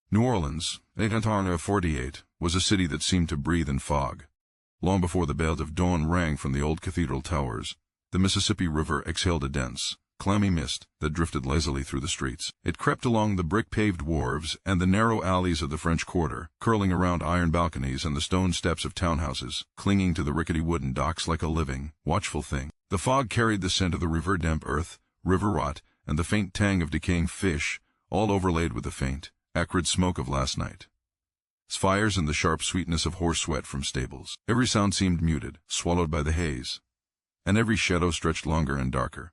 New Orleans, 1848, was a city that seemed to breathe in fog. Long before the bell of dawn rang from the old cathedral towers, the Mississippi River exhaled a dense, clammy mist that drifted lazily through the streets. It crept along the brick-paved wharves and the narrow alleys of the French Quarter, curling around iron balconies and the stone steps of townhouses, clinging to the rickety wooden docks like a living, watchful thing. The fog carried the scent of the river-damp earth, river rot, and the faint tang of decaying fish, all overlaid with the faint, acrid smoke of last night. Fires and the sharp sweetness of horse sweat from stables. Every sound seemed muted, swallowed by the haze, and every shadow stretched longer and darker,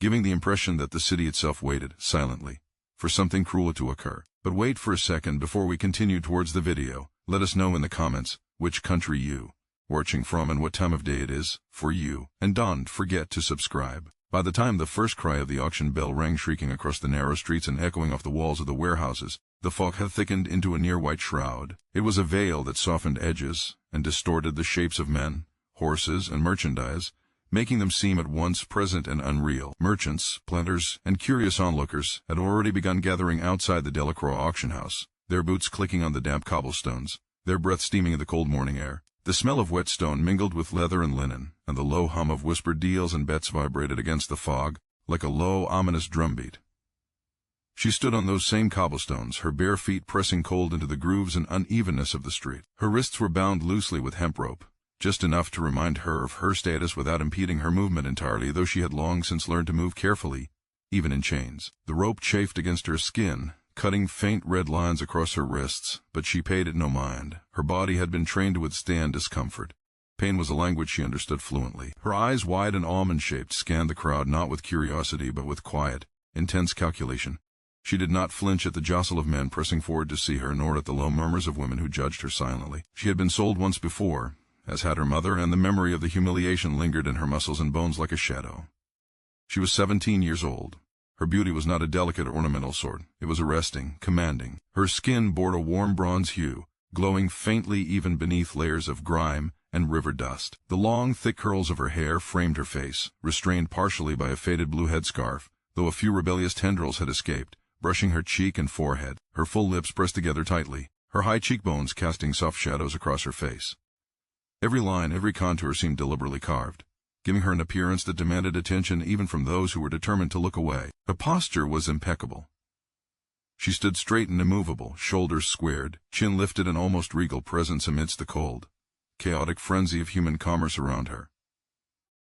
giving the impression that the city itself waited, silently, for something cruel to occur. But wait for a second before we continue towards the video. Let us know in the comments which country you watching from and what time of day it is for you, and don't forget to subscribe. By the time the first cry of the auction bell rang shrieking across the narrow streets and echoing off the walls of the warehouses, the fog had thickened into a near-white shroud. It was a veil that softened edges and distorted the shapes of men, horses, and merchandise, making them seem at once present and unreal. Merchants, planters, and curious onlookers had already begun gathering outside the Delacroix auction house, their boots clicking on the damp cobblestones, their breath steaming in the cold morning air. The smell of wet stone mingled with leather and linen, and the low hum of whispered deals and bets vibrated against the fog, like a low, ominous drumbeat. She stood on those same cobblestones, her bare feet pressing cold into the grooves and unevenness of the street. Her wrists were bound loosely with hemp rope, just enough to remind her of her status without impeding her movement entirely, though she had long since learned to move carefully, even in chains. The rope chafed against her skin, cutting faint red lines across her wrists, but she paid it no mind. Her body had been trained to withstand discomfort. Pain was a language she understood fluently. Her eyes, wide and almond-shaped, scanned the crowd not with curiosity but with quiet, intense calculation. She did not flinch at the jostle of men pressing forward to see her, nor at the low murmurs of women who judged her silently. She had been sold once before, as had her mother, and the memory of the humiliation lingered in her muscles and bones like a shadow. She was 17 years old. Her beauty was not a delicate ornamental sort. It was arresting, commanding. Her skin bore a warm bronze hue, glowing faintly even beneath layers of grime and river dust. The long, thick curls of her hair framed her face, restrained partially by a faded blue headscarf, though a few rebellious tendrils had escaped, brushing her cheek and forehead. Her full lips pressed together tightly, her high cheekbones casting soft shadows across her face. Every line, every contour seemed deliberately carved, giving her an appearance that demanded attention even from those who were determined to look away. Her posture was impeccable. She stood straight and immovable, shoulders squared, chin lifted, an almost regal presence amidst the cold, chaotic frenzy of human commerce around her.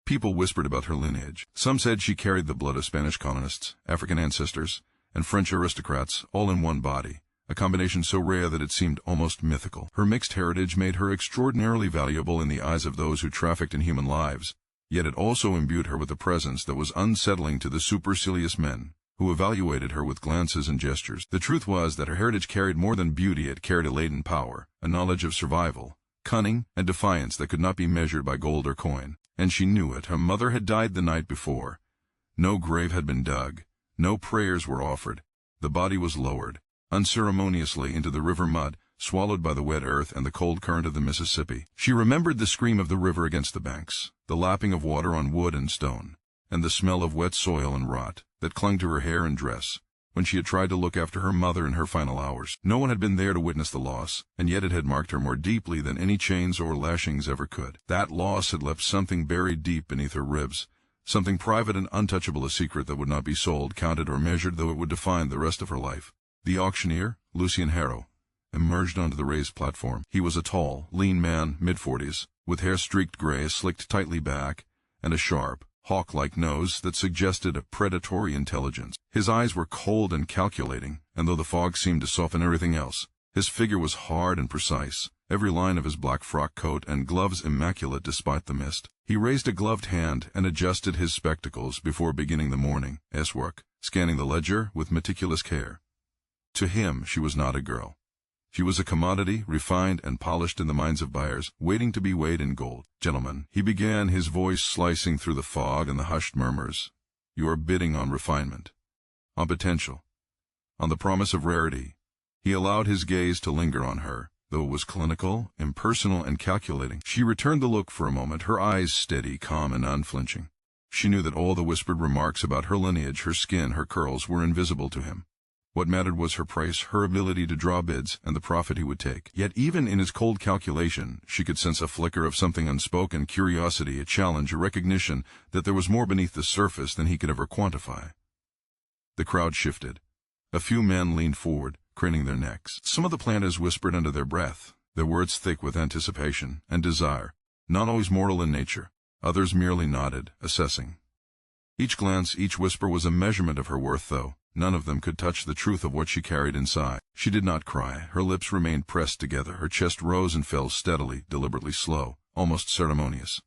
People whispered about her lineage. Some said she carried the blood of Spanish colonists, African ancestors, and French aristocrats, all in one body, a combination so rare that it seemed almost mythical. Her mixed heritage made her extraordinarily valuable in the eyes of those who trafficked in human lives, yet it also imbued her with a presence that was unsettling to the supercilious men, who evaluated her with glances and gestures. The truth was that her heritage carried more than beauty. It carried a latent power, a knowledge of survival, cunning, and defiance that could not be measured by gold or coin. And she knew it. Her mother had died the night before. No grave had been dug. No prayers were offered. The body was lowered, unceremoniously, into the river mud, swallowed by the wet earth and the cold current of the Mississippi. She remembered the scream of the river against the banks, the lapping of water on wood and stone, and the smell of wet soil and rot that clung to her hair and dress when she had tried to look after her mother in her final hours. No one had been there to witness the loss, and yet it had marked her more deeply than any chains or lashings ever could. That loss had left something buried deep beneath her ribs, something private and untouchable, a secret that would not be sold, counted, or measured, though it would define the rest of her life. The auctioneer, Lucien Harrow, emerged onto the raised platform. He was a tall, lean man, mid-40s, with hair streaked gray, slicked tightly back, and a sharp, hawk-like nose that suggested a predatory intelligence. His eyes were cold and calculating, and though the fog seemed to soften everything else, his figure was hard and precise, every line of his black frock coat and gloves immaculate despite the mist. He raised a gloved hand and adjusted his spectacles before beginning the morning's work, scanning the ledger with meticulous care. To him, she was not a girl. She was a commodity, refined and polished in the minds of buyers, waiting to be weighed in gold. Gentlemen, he began, his voice slicing through the fog and the hushed murmurs, you are bidding on refinement, on potential, on the promise of rarity. He allowed his gaze to linger on her, though it was clinical, impersonal, and calculating. She returned the look for a moment, her eyes steady, calm, and unflinching. She knew that all the whispered remarks about her lineage, her skin, her curls, were invisible to him. What mattered was her price, her ability to draw bids, and the profit he would take. Yet even in his cold calculation, she could sense a flicker of something unspoken, curiosity, a challenge, a recognition that there was more beneath the surface than he could ever quantify. The crowd shifted. A few men leaned forward, craning their necks. Some of the planters whispered under their breath, their words thick with anticipation and desire, not always mortal in nature. Others merely nodded, assessing. Each glance, each whisper was a measurement of her worth, though none of them could touch the truth of what she carried inside. She did not cry. Her lips remained pressed together. Her chest rose and fell steadily, deliberately slow, almost ceremonious.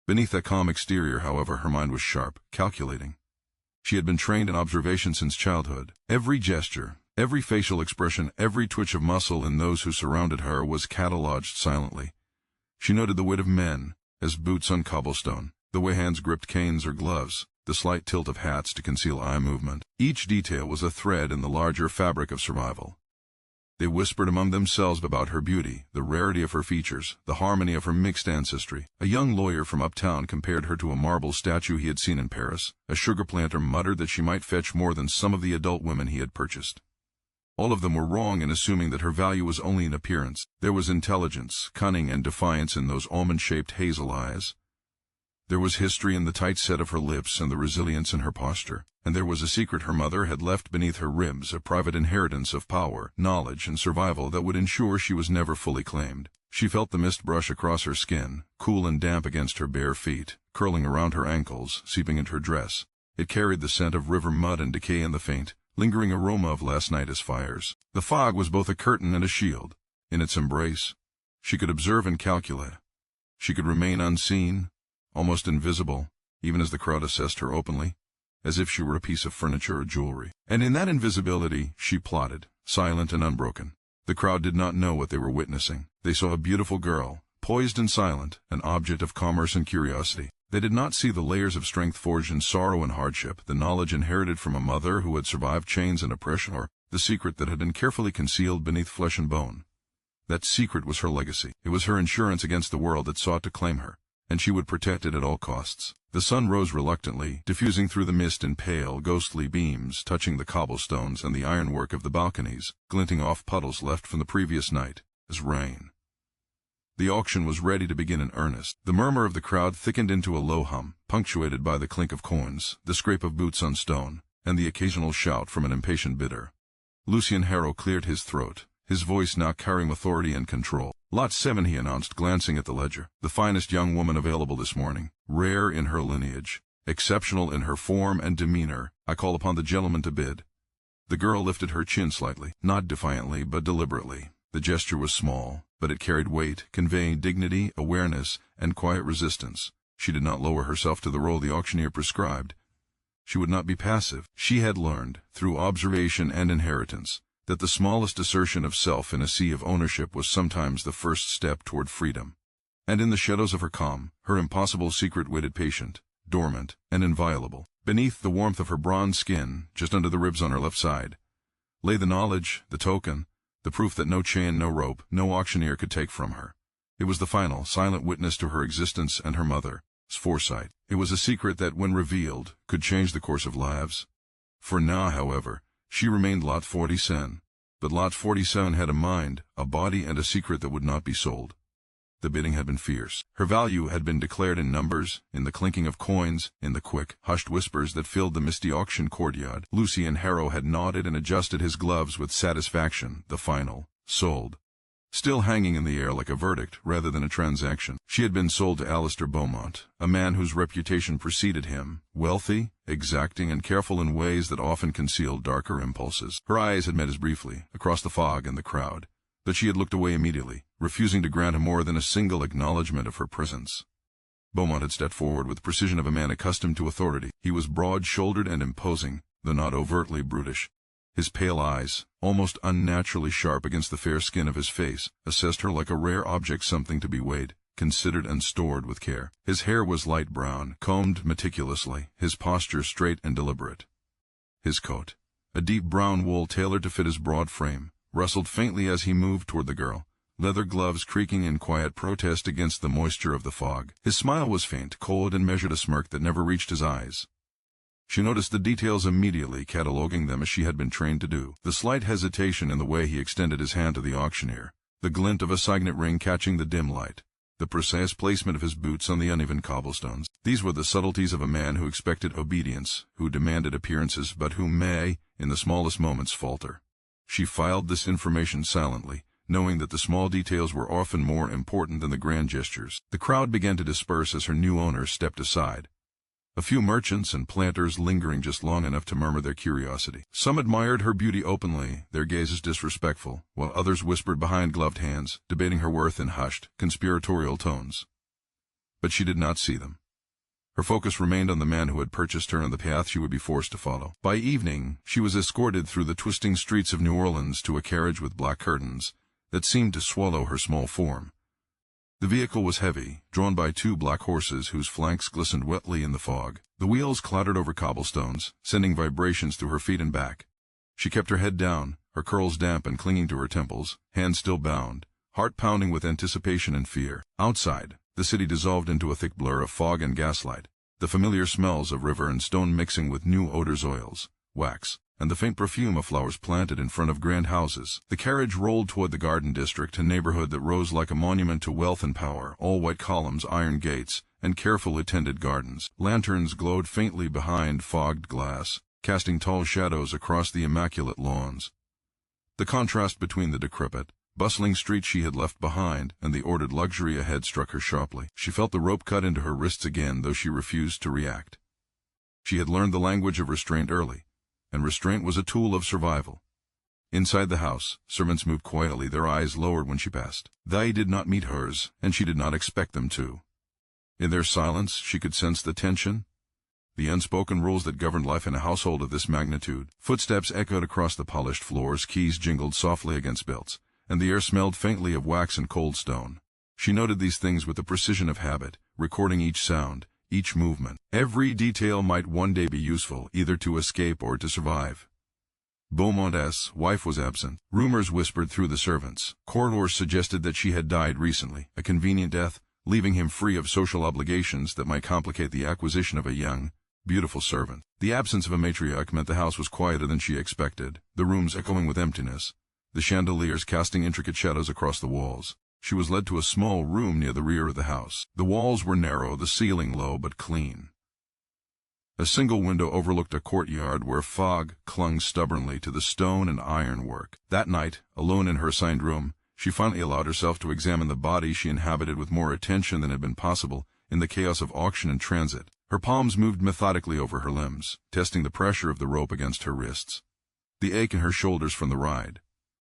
Beneath that calm exterior, however, her mind was sharp, calculating. She had been trained in observation since childhood. Every gesture, every facial expression, every twitch of muscle in those who surrounded her was catalogued silently. She noted the weight of men, as boots on cobblestone, the way hands gripped canes or gloves, the slight tilt of hats to conceal eye movement. Each detail was a thread in the larger fabric of survival. They whispered among themselves about her beauty, the rarity of her features, the harmony of her mixed ancestry. A young lawyer from uptown compared her to a marble statue he had seen in Paris. A sugar planter muttered that she might fetch more than some of the adult women he had purchased. All of them were wrong in assuming that her value was only in appearance. There was intelligence, cunning, and defiance in those almond-shaped hazel eyes. There was history in the tight set of her lips and the resilience in her posture, and there was a secret her mother had left beneath her ribs, a private inheritance of power, knowledge, and survival that would ensure she was never fully claimed. She felt the mist brush across her skin, cool and damp against her bare feet, curling around her ankles, seeping into her dress. It carried the scent of river mud and decay and the faint, lingering aroma of last night's fires. The fog was both a curtain and a shield. In its embrace, she could observe and calculate. She could remain unseen, almost invisible, even as the crowd assessed her openly, as if she were a piece of furniture or jewelry. And in that invisibility, she plotted, silent and unbroken. The crowd did not know what they were witnessing. They saw a beautiful girl, poised and silent, an object of commerce and curiosity. They did not see the layers of strength forged in sorrow and hardship, the knowledge inherited from a mother who had survived chains and oppression, or the secret that had been carefully concealed beneath flesh and bone. That secret was her legacy. It was her insurance against the world that sought to claim her, and she would protect it at all costs. The sun rose reluctantly, diffusing through the mist in pale, ghostly beams, touching the cobblestones and the ironwork of the balconies, glinting off puddles left from the previous night, as rain. The auction was ready to begin in earnest. The murmur of the crowd thickened into a low hum, punctuated by the clink of coins, the scrape of boots on stone, and the occasional shout from an impatient bidder. Lucien Harrow cleared his throat, his voice now carrying authority and control. Lot 7, he announced, glancing at the ledger. The finest young woman available this morning, rare in her lineage, exceptional in her form and demeanor. I call upon the gentleman to bid. The girl lifted her chin slightly, not defiantly, but deliberately. The gesture was small, but it carried weight, conveying dignity, awareness, and quiet resistance. She did not lower herself to the role the auctioneer prescribed. She would not be passive. She had learned, through observation and inheritance, that the smallest assertion of self in a sea of ownership was sometimes the first step toward freedom. And in the shadows of her calm, her impossible secret waited patient, dormant, and inviolable. Beneath the warmth of her bronze skin, just under the ribs on her left side, lay the knowledge, the token, the proof that no chain, no rope, no auctioneer could take from her. It was the final, silent witness to her existence and her mother's foresight. It was a secret that, when revealed, could change the course of lives. For now, however, she remained Lot 47, but Lot 47 had a mind, a body, and a secret that would not be sold. The bidding had been fierce. Her value had been declared in numbers, in the clinking of coins, in the quick, hushed whispers that filled the misty auction courtyard. Lucien Harrow had nodded and adjusted his gloves with satisfaction. The final, sold, still hanging in the air like a verdict rather than a transaction. She had been sold to Alistair Beaumont, a man whose reputation preceded him, wealthy, exacting, and careful in ways that often concealed darker impulses. Her eyes had met his briefly, across the fog and the crowd, but she had looked away immediately, refusing to grant him more than a single acknowledgment of her presence. Beaumont had stepped forward with the precision of a man accustomed to authority. He was broad-shouldered and imposing, though not overtly brutish. His pale eyes, almost unnaturally sharp against the fair skin of his face, assessed her like a rare object, something to be weighed, considered, and stored with care. His hair was light brown, combed meticulously, his posture straight and deliberate. His coat, a deep brown wool tailored to fit his broad frame, rustled faintly as he moved toward the girl, leather gloves creaking in quiet protest against the moisture of the fog. His smile was faint, cold, and measured, a smirk that never reached his eyes. She noticed the details immediately, cataloging them as she had been trained to do. The slight hesitation in the way he extended his hand to the auctioneer, the glint of a signet ring catching the dim light, the precise placement of his boots on the uneven cobblestones. These were the subtleties of a man who expected obedience, who demanded appearances, but who may, in the smallest moments, falter. She filed this information silently, knowing that the small details were often more important than the grand gestures. The crowd began to disperse as her new owner stepped aside, a few merchants and planters lingering just long enough to murmur their curiosity. Some admired her beauty openly, their gazes disrespectful, while others whispered behind gloved hands, debating her worth in hushed, conspiratorial tones. But she did not see them. Her focus remained on the man who had purchased her and the path she would be forced to follow. By evening, she was escorted through the twisting streets of New Orleans to a carriage with black curtains that seemed to swallow her small form. The vehicle was heavy, drawn by two black horses whose flanks glistened wetly in the fog. The wheels clattered over cobblestones, sending vibrations through her feet and back. She kept her head down, her curls damp and clinging to her temples, hands still bound, heart pounding with anticipation and fear. Outside, the city dissolved into a thick blur of fog and gaslight, the familiar smells of river and stone mixing with new odors, oils, wax, and the faint perfume of flowers planted in front of grand houses. The carriage rolled toward the Garden District, a neighborhood that rose like a monument to wealth and power, all white columns, iron gates, and carefully tended gardens. Lanterns glowed faintly behind fogged glass, casting tall shadows across the immaculate lawns. The contrast between the decrepit, bustling street she had left behind and the ordered luxury ahead struck her sharply. She felt the rope cut into her wrists again, though she refused to react. She had learned the language of restraint early, and restraint was a tool of survival. Inside the house, servants moved quietly, their eyes lowered when she passed. They did not meet hers, and she did not expect them to. In their silence, she could sense the tension, the unspoken rules that governed life in a household of this magnitude. Footsteps echoed across the polished floors, keys jingled softly against belts, and the air smelled faintly of wax and cold stone. She noted these things with the precision of habit, recording each sound, each movement. Every detail might one day be useful, either to escape or to survive. Beaumont's wife was absent. Rumors whispered through the servants. Corridors suggested that she had died recently, a convenient death, leaving him free of social obligations that might complicate the acquisition of a young, beautiful servant. The absence of a matriarch meant the house was quieter than she expected, the rooms echoing with emptiness, the chandeliers casting intricate shadows across the walls. She was led to a small room near the rear of the house. The walls were narrow, the ceiling low but clean. A single window overlooked a courtyard where fog clung stubbornly to the stone and ironwork. That night, alone in her assigned room, she finally allowed herself to examine the body she inhabited with more attention than had been possible in the chaos of auction and transit. Her palms moved methodically over her limbs, testing the pressure of the rope against her wrists, the ache in her shoulders from the ride,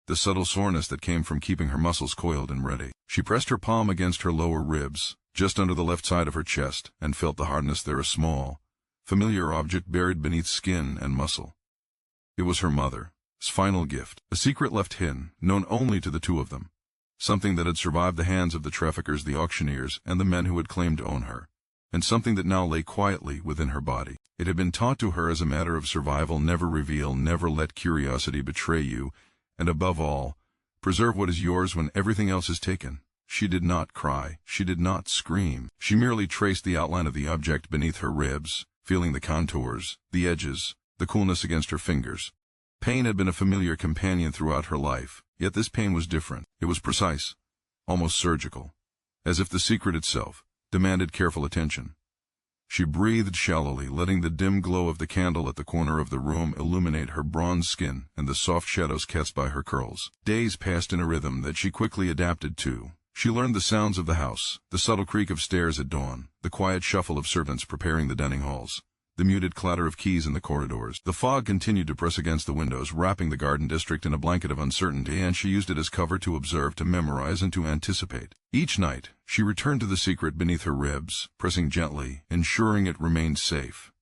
the subtle soreness that came from keeping her muscles coiled and ready. She pressed her palm against her lower ribs, just under the left side of her chest, and felt the hardness there, a small, familiar object buried beneath skin and muscle. It was her mother's final gift, a secret left hidden, known only to the two of them, something that had survived the hands of the traffickers, the auctioneers, and the men who had claimed to own her, and something that now lay quietly within her body. It had been taught to her as a matter of survival: never reveal, never let curiosity betray you, and above all, preserve what is yours when everything else is taken. She did not cry, she did not scream. She merely traced the outline of the object beneath her ribs, feeling the contours, the edges, the coolness against her fingers. Pain had been a familiar companion throughout her life, yet this pain was different. It was precise, almost surgical, as if the secret itself demanded careful attention. She breathed shallowly, letting the dim glow of the candle at the corner of the room illuminate her bronze skin and the soft shadows cast by her curls. Days passed in a rhythm that she quickly adapted to. She learned the sounds of the house, the subtle creak of stairs at dawn, the quiet shuffle of servants preparing the dining halls, the muted clatter of keys in the corridors. The fog continued to press against the windows, wrapping the Garden District in a blanket of uncertainty, and she used it as cover to observe, to memorize, and to anticipate. Each night, she returned to the secret beneath her ribs, pressing gently, ensuring it remained safe.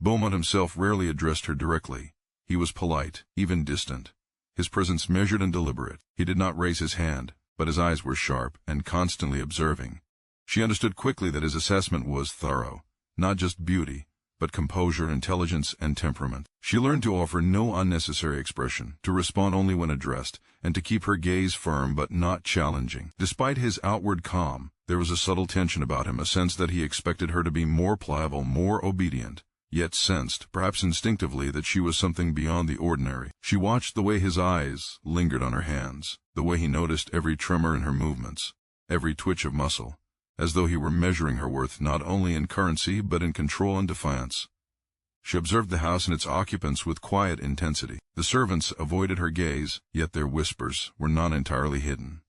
Beaumont himself rarely addressed her directly. He was polite, even distant, his presence measured and deliberate. He did not raise his hand, but his eyes were sharp and constantly observing. She understood quickly that his assessment was thorough, not just beauty, but composure, intelligence, and temperament. She learned to offer no unnecessary expression, to respond only when addressed, and to keep her gaze firm but not challenging. Despite his outward calm, there was a subtle tension about him, a sense that he expected her to be more pliable, more obedient, yet sensed, perhaps instinctively, that she was something beyond the ordinary. She watched the way his eyes lingered on her hands, the way he noticed every tremor in her movements, every twitch of muscle, as though he were measuring her worth not only in currency but in control and defiance. She observed the house and its occupants with quiet intensity. The servants avoided her gaze, yet their whispers were not entirely hidden.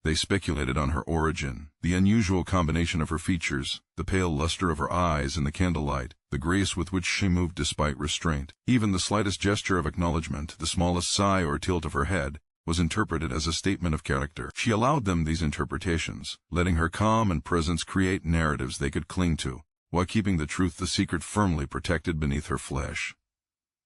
They speculated on her origin, the unusual combination of her features, the pale luster of her eyes in the candlelight, the grace with which she moved despite restraint. Even the slightest gesture of acknowledgement, the smallest sigh or tilt of her head, was interpreted as a statement of character. She allowed them these interpretations, letting her calm and presence create narratives they could cling to, while keeping the truth, the secret, firmly protected beneath her flesh.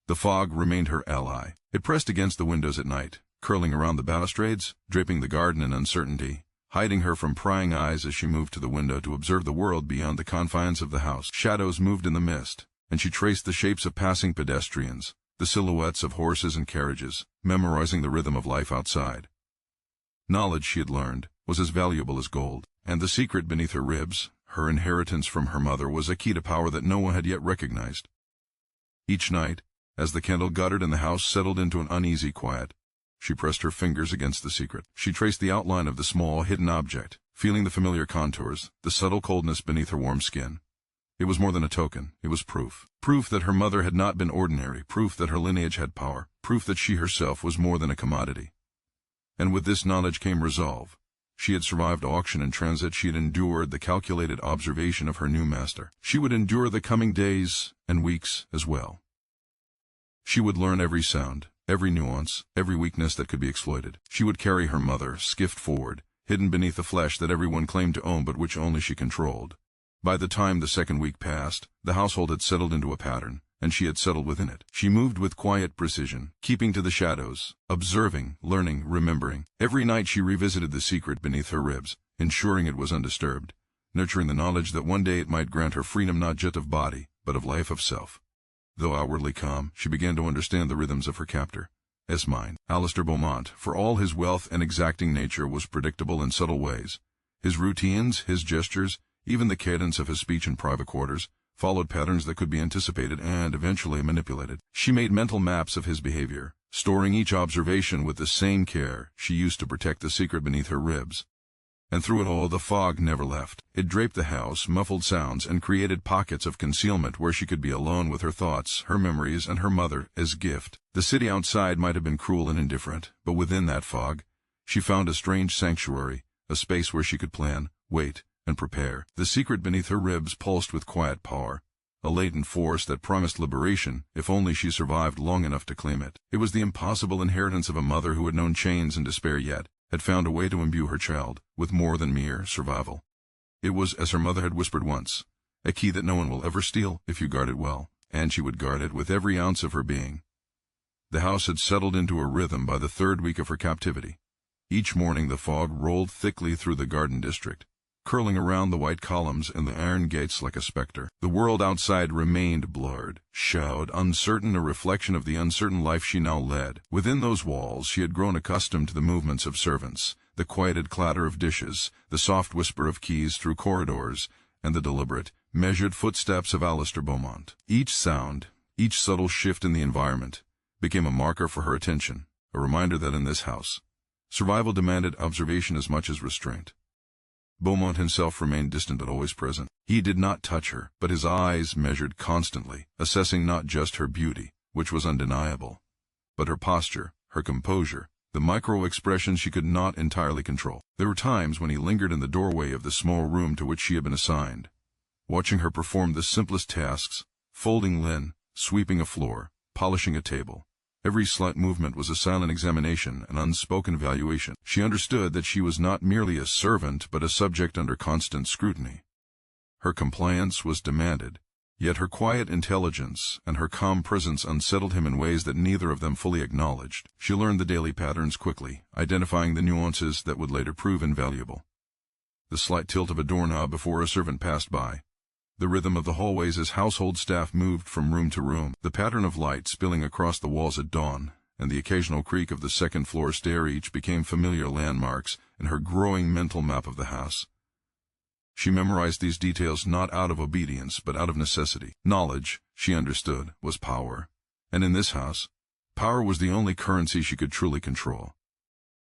The fog remained her ally. It pressed against the windows at night, curling around the balustrades, draping the garden in uncertainty, hiding her from prying eyes as she moved to the window to observe the world beyond the confines of the house. Shadows moved in the mist, and she traced the shapes of passing pedestrians, the silhouettes of horses and carriages, memorizing the rhythm of life outside. Knowledge, she had learned, was as valuable as gold, and the secret beneath her ribs, her inheritance from her mother, was a key to power that no one had yet recognized. Each night, as the candle guttered and the house settled into an uneasy quiet, she pressed her fingers against the secret. She traced the outline of the small, hidden object, feeling the familiar contours, the subtle coldness beneath her warm skin. It was more than a token, it was proof. Proof that her mother had not been ordinary, proof that her lineage had power, proof that she herself was more than a commodity. And with this knowledge came resolve. She had survived auction and transit, she had endured the calculated observation of her new master. She would endure the coming days and weeks as well. She would learn every sound, every nuance, every weakness that could be exploited. She would carry her mother, skiffed forward, hidden beneath the flesh that everyone claimed to own but which only she controlled. By the time the second week passed, the household had settled into a pattern, and she had settled within it. She moved with quiet precision, keeping to the shadows, observing, learning, remembering. Every night she revisited the secret beneath her ribs, ensuring it was undisturbed, nurturing the knowledge that one day it might grant her freedom not just of body, but of life of self. Though outwardly calm, she began to understand the rhythms of her captor. Esmond, Alistair Beaumont, for all his wealth and exacting nature, was predictable in subtle ways. His routines, his gestures, even the cadence of his speech in private quarters, followed patterns that could be anticipated and eventually manipulated. She made mental maps of his behavior, storing each observation with the same care she used to protect the secret beneath her ribs. And through it all, the fog never left. It draped the house, muffled sounds, and created pockets of concealment where she could be alone with her thoughts, her memories, and her mother as gift. The city outside might have been cruel and indifferent, but within that fog, she found a strange sanctuary, a space where she could plan, wait, and prepare. The secret beneath her ribs pulsed with quiet power, a latent force that promised liberation if only she survived long enough to claim it. It was the impossible inheritance of a mother who had known chains and despair yet had found a way to imbue her child with more than mere survival. It was, as her mother had whispered once, a key that no one will ever steal if you guard it well, and she would guard it with every ounce of her being. The house had settled into a rhythm by the third week of her captivity. Each morning the fog rolled thickly through the garden district, curling around the white columns and the iron gates like a specter. The world outside remained blurred, shadowed, uncertain, a reflection of the uncertain life she now led. Within those walls she had grown accustomed to the movements of servants, the quieted clatter of dishes, the soft whisper of keys through corridors, and the deliberate, measured footsteps of Alistair Beaumont. Each sound, each subtle shift in the environment, became a marker for her attention, a reminder that in this house, survival demanded observation as much as restraint. Beaumont himself remained distant but always present. He did not touch her, but his eyes measured constantly, assessing not just her beauty, which was undeniable, but her posture, her composure, the micro-expressions she could not entirely control. There were times when he lingered in the doorway of the small room to which she had been assigned, watching her perform the simplest tasks, folding linen, sweeping a floor, polishing a table. Every slight movement was a silent examination, an unspoken valuation. She understood that she was not merely a servant, but a subject under constant scrutiny. Her compliance was demanded, yet her quiet intelligence and her calm presence unsettled him in ways that neither of them fully acknowledged. She learned the daily patterns quickly, identifying the nuances that would later prove invaluable. The slight tilt of a doorknob before a servant passed by, the rhythm of the hallways as household staff moved from room to room, the pattern of light spilling across the walls at dawn, and the occasional creak of the second-floor stair each became familiar landmarks in her growing mental map of the house. She memorized these details not out of obedience, but out of necessity. Knowledge, she understood, was power. And in this house, power was the only currency she could truly control.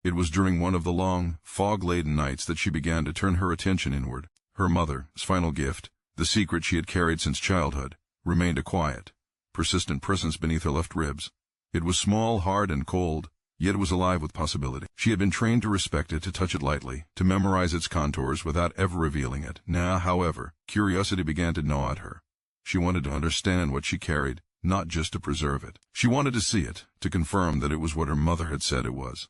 It was during one of the long, fog-laden nights that she began to turn her attention inward. Her mother's final gift, the secret she had carried since childhood, remained a quiet, persistent presence beneath her left ribs. It was small, hard, and cold, yet it was alive with possibility. She had been trained to respect it, to touch it lightly, to memorize its contours without ever revealing it. Now, however, curiosity began to gnaw at her. She wanted to understand what she carried, not just to preserve it. She wanted to see it, to confirm that it was what her mother had said it was.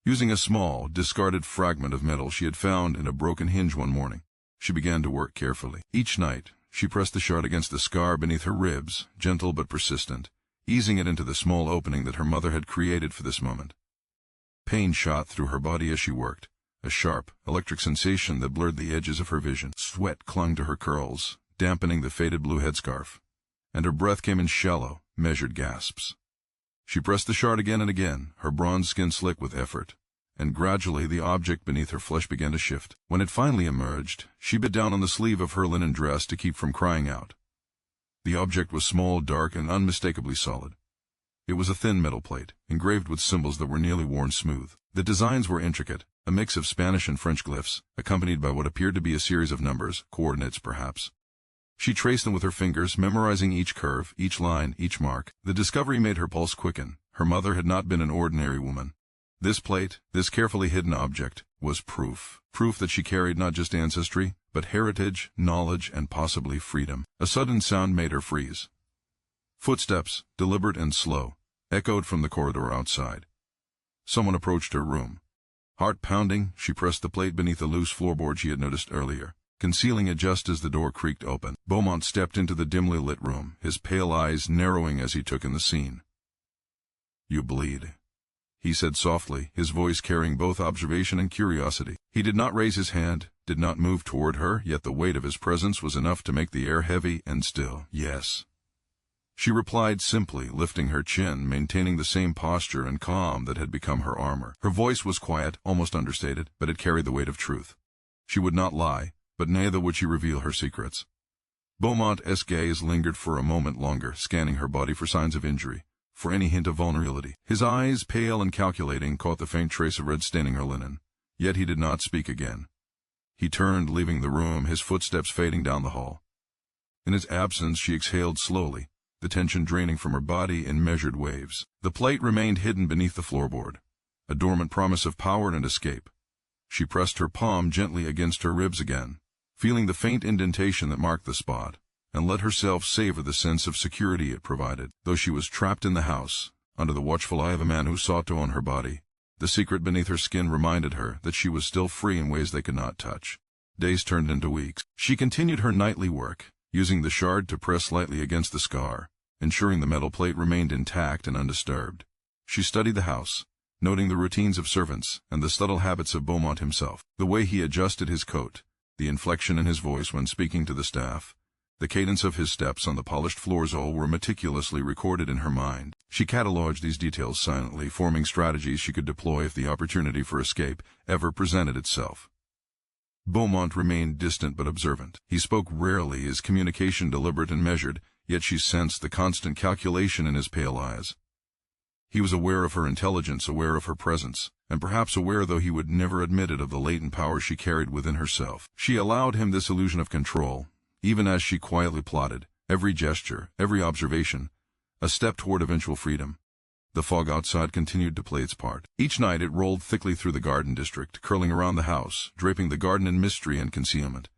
Using a small, discarded fragment of metal she had found in a broken hinge one morning, she began to work carefully. Each night, she pressed the shard against the scar beneath her ribs, gentle but persistent, easing it into the small opening that her mother had created for this moment. Pain shot through her body as she worked, a sharp, electric sensation that blurred the edges of her vision. Sweat clung to her curls, dampening the faded blue headscarf, and her breath came in shallow, measured gasps. She pressed the shard again and again, her bronze skin slick with effort, and gradually the object beneath her flesh began to shift. When it finally emerged, she bit down on the sleeve of her linen dress to keep from crying out. The object was small, dark, and unmistakably solid. It was a thin metal plate, engraved with symbols that were nearly worn smooth. The designs were intricate, a mix of Spanish and French glyphs, accompanied by what appeared to be a series of numbers, coordinates perhaps. She traced them with her fingers, memorizing each curve, each line, each mark. The discovery made her pulse quicken. Her mother had not been an ordinary woman. This plate, this carefully hidden object, was proof. Proof that she carried not just ancestry, but heritage, knowledge, and possibly freedom. A sudden sound made her freeze. Footsteps, deliberate and slow, echoed from the corridor outside. Someone approached her room. Heart pounding, she pressed the plate beneath the loose floorboard she had noticed earlier, concealing it just as the door creaked open. Beaumont stepped into the dimly lit room, his pale eyes narrowing as he took in the scene. "You bleed," he said softly, his voice carrying both observation and curiosity. He did not raise his hand, did not move toward her, yet the weight of his presence was enough to make the air heavy and still. "Yes," she replied simply, lifting her chin, maintaining the same posture and calm that had become her armor. Her voice was quiet, almost understated, but it carried the weight of truth. She would not lie, but neither would she reveal her secrets. Beaumont's gaze lingered for a moment longer, scanning her body for signs of injury, for any hint of vulnerability. His eyes, pale and calculating, caught the faint trace of red staining her linen. Yet he did not speak again. He turned, leaving the room, his footsteps fading down the hall. In his absence she exhaled slowly, the tension draining from her body in measured waves. The plate remained hidden beneath the floorboard, a dormant promise of power and escape. She pressed her palm gently against her ribs again, feeling the faint indentation that marked the spot, and let herself savor the sense of security it provided. Though she was trapped in the house, under the watchful eye of a man who sought to own her body, the secret beneath her skin reminded her that she was still free in ways they could not touch. Days turned into weeks. She continued her nightly work, using the shard to press lightly against the scar, ensuring the metal plate remained intact and undisturbed. She studied the house, noting the routines of servants and the subtle habits of Beaumont himself, the way he adjusted his coat, the inflection in his voice when speaking to the staff, the cadence of his steps on the polished floors, all were meticulously recorded in her mind. She catalogued these details silently, forming strategies she could deploy if the opportunity for escape ever presented itself. Beaumont remained distant but observant. He spoke rarely, his communication deliberate and measured, yet she sensed the constant calculation in his pale eyes. He was aware of her intelligence, aware of her presence, and perhaps aware, though he would never admit it, of the latent power she carried within herself. She allowed him this illusion of control, even as she quietly plotted, every gesture, every observation, a step toward eventual freedom. The fog outside continued to play its part. Each night it rolled thickly through the garden district, curling around the house, draping the garden in mystery and concealment.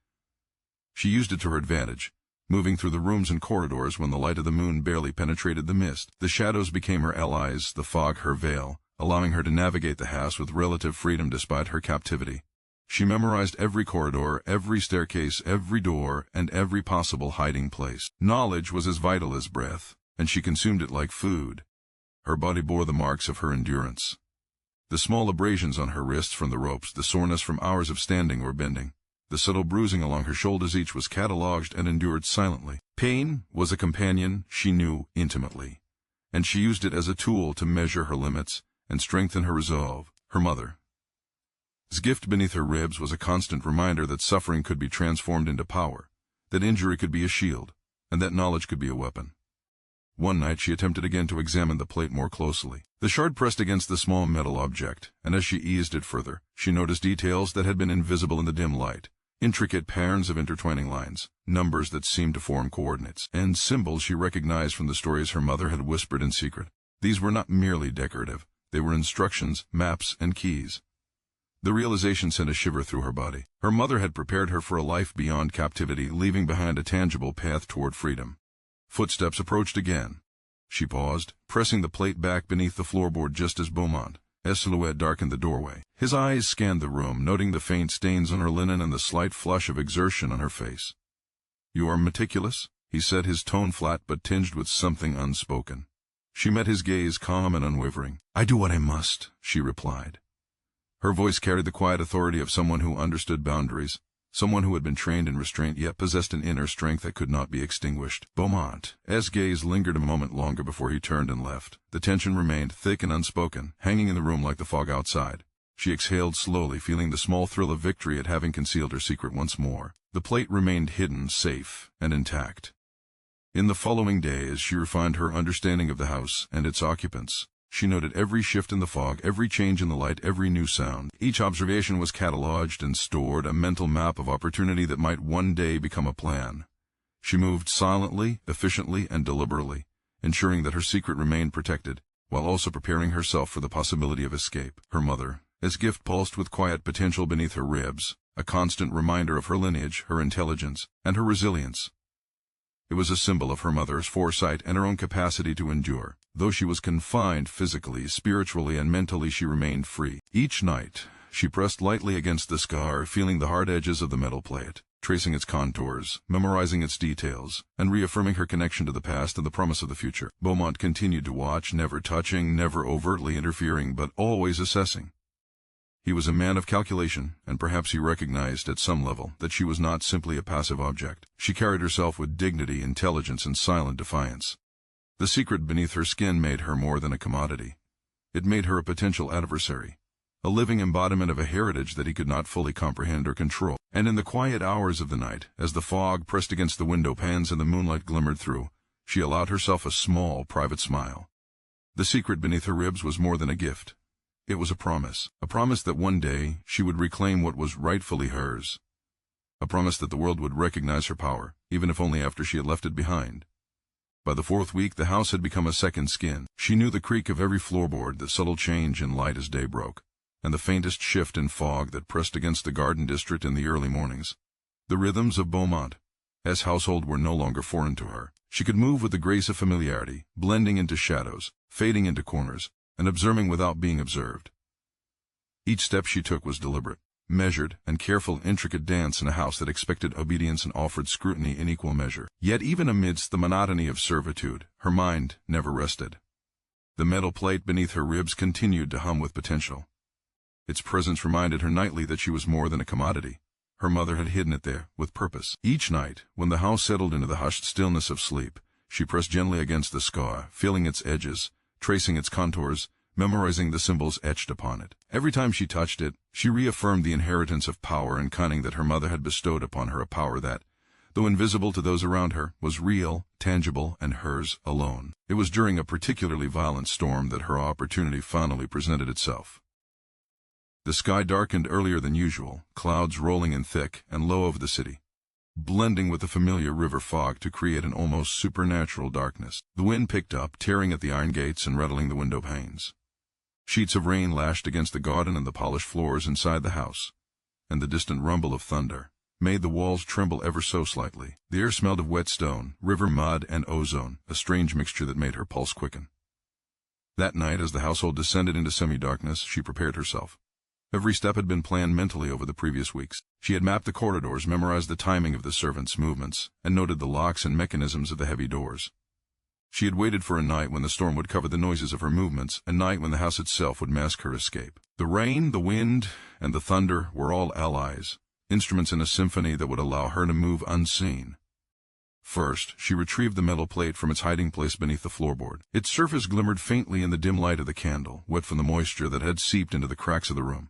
She used it to her advantage, moving through the rooms and corridors when the light of the moon barely penetrated the mist. The shadows became her allies, the fog her veil, allowing her to navigate the house with relative freedom despite her captivity. She memorized every corridor, every staircase, every door, and every possible hiding place. Knowledge was as vital as breath, and she consumed it like food. Her body bore the marks of her endurance. The small abrasions on her wrists from the ropes, the soreness from hours of standing or bending, the subtle bruising along her shoulders, each was catalogued and endured silently. Pain was a companion she knew intimately, and she used it as a tool to measure her limits and strengthen her resolve. Her mother, His gift beneath her ribs was a constant reminder that suffering could be transformed into power, that injury could be a shield, and that knowledge could be a weapon. One night she attempted again to examine the plate more closely. The shard pressed against the small metal object, and as she eased it further, she noticed details that had been invisible in the dim light. Intricate patterns of intertwining lines, numbers that seemed to form coordinates, and symbols she recognized from the stories her mother had whispered in secret. These were not merely decorative. They were instructions, maps, and keys. The realization sent a shiver through her body. Her mother had prepared her for a life beyond captivity, leaving behind a tangible path toward freedom. Footsteps approached again. She paused, pressing the plate back beneath the floorboard just as Beaumont's silhouette darkened the doorway. His eyes scanned the room, noting the faint stains on her linen and the slight flush of exertion on her face. "You are meticulous?" he said, his tone flat but tinged with something unspoken. She met his gaze, calm and unwavering. "I do what I must," she replied. Her voice carried the quiet authority of someone who understood boundaries, someone who had been trained in restraint yet possessed an inner strength that could not be extinguished. Beaumont's gaze lingered a moment longer before he turned and left. The tension remained thick and unspoken, hanging in the room like the fog outside. She exhaled slowly, feeling the small thrill of victory at having concealed her secret once more. The plate remained hidden, safe, and intact. In the following days, she refined her understanding of the house and its occupants. She noted every shift in the fog, every change in the light, every new sound. Each observation was cataloged and stored, a mental map of opportunity that might one day become a plan. She moved silently, efficiently, and deliberately, ensuring that her secret remained protected, while also preparing herself for the possibility of escape. Her mother's gift pulsed with quiet potential beneath her ribs, a constant reminder of her lineage, her intelligence, and her resilience. It was a symbol of her mother's foresight and her own capacity to endure. Though she was confined physically, spiritually, and mentally, she remained free. Each night, she pressed lightly against the scar, feeling the hard edges of the metal plate, tracing its contours, memorizing its details, and reaffirming her connection to the past and the promise of the future. Beaumont continued to watch, never touching, never overtly interfering, but always assessing. He was a man of calculation, and perhaps he recognized at some level that she was not simply a passive object. She carried herself with dignity, intelligence, and silent defiance. The secret beneath her skin made her more than a commodity. It made her a potential adversary, a living embodiment of a heritage that he could not fully comprehend or control. And in the quiet hours of the night, as the fog pressed against the window panes and the moonlight glimmered through, she allowed herself a small, private smile. The secret beneath her ribs was more than a gift. It was a promise that one day she would reclaim what was rightfully hers, a promise that the world would recognize her power, even if only after she had left it behind. By the fourth week, the house had become a second skin. She knew the creak of every floorboard, the subtle change in light as day broke, and the faintest shift in fog that pressed against the garden district in the early mornings. The rhythms of Beaumont's household were no longer foreign to her. She could move with the grace of familiarity, blending into shadows, fading into corners, and observing without being observed. Each step she took was deliberate, measured, and careful, intricate dance in a house that expected obedience and offered scrutiny in equal measure. Yet even amidst the monotony of servitude, her mind never rested. The metal plate beneath her ribs continued to hum with potential. Its presence reminded her nightly that she was more than a commodity. Her mother had hidden it there, with purpose. Each night, when the house settled into the hushed stillness of sleep, she pressed gently against the scar, feeling its edges, tracing its contours, memorizing the symbols etched upon it. Every time she touched it, she reaffirmed the inheritance of power and cunning that her mother had bestowed upon her, a power that, though invisible to those around her, was real, tangible, and hers alone. It was during a particularly violent storm that her opportunity finally presented itself. The sky darkened earlier than usual, clouds rolling in thick and low over the city, blending with the familiar river fog to create an almost supernatural darkness. The wind picked up, tearing at the iron gates and rattling the window panes. Sheets of rain lashed against the garden and the polished floors inside the house, and the distant rumble of thunder made the walls tremble ever so slightly. The air smelled of wet stone, river mud, and ozone, a strange mixture that made her pulse quicken. That night, as the household descended into semi-darkness, she prepared herself. Every step had been planned mentally over the previous weeks. She had mapped the corridors, memorized the timing of the servants' movements, and noted the locks and mechanisms of the heavy doors. She had waited for a night when the storm would cover the noises of her movements, a night when the house itself would mask her escape. The rain, the wind, and the thunder were all allies, instruments in a symphony that would allow her to move unseen. First, she retrieved the metal plate from its hiding place beneath the floorboard. Its surface glimmered faintly in the dim light of the candle, wet from the moisture that had seeped into the cracks of the room.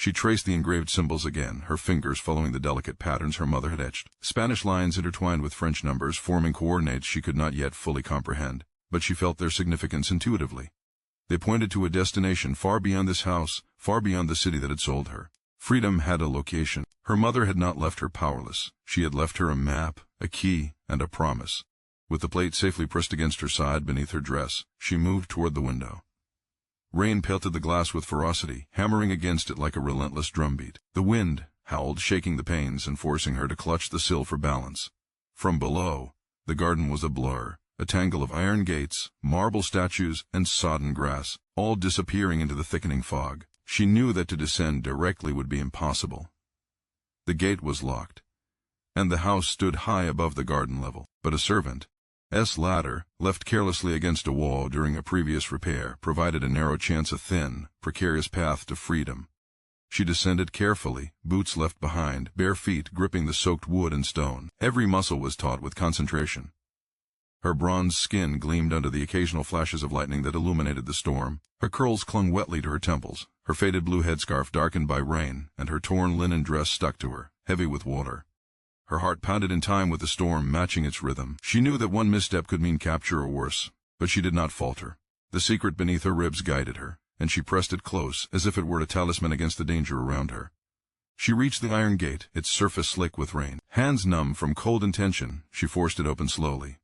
She traced the engraved symbols again, her fingers following the delicate patterns her mother had etched. Spanish lines intertwined with French numbers, forming coordinates she could not yet fully comprehend, but she felt their significance intuitively. They pointed to a destination far beyond this house, far beyond the city that had sold her. Freedom had a location. Her mother had not left her powerless. She had left her a map, a key, and a promise. With the plate safely pressed against her side beneath her dress, she moved toward the window. Rain pelted the glass with ferocity, hammering against it like a relentless drumbeat. The wind howled, shaking the panes and forcing her to clutch the sill for balance. From below, the garden was a blur, a tangle of iron gates, marble statues, and sodden grass, all disappearing into the thickening fog. She knew that to descend directly would be impossible. The gate was locked, and the house stood high above the garden level, but a servant's ladder, left carelessly against a wall during a previous repair, provided a narrow chance, a thin, precarious path to freedom. She descended carefully, boots left behind, bare feet gripping the soaked wood and stone. Every muscle was taut with concentration. Her bronze skin gleamed under the occasional flashes of lightning that illuminated the storm. Her curls clung wetly to her temples, her faded blue headscarf darkened by rain, and her torn linen dress stuck to her, heavy with water. Her heart pounded in time with the storm, matching its rhythm. She knew that one misstep could mean capture or worse, but she did not falter. The secret beneath her ribs guided her, and she pressed it close, as if it were a talisman against the danger around her. She reached the iron gate, its surface slick with rain. Hands numb from cold and tension, she forced it open slowly.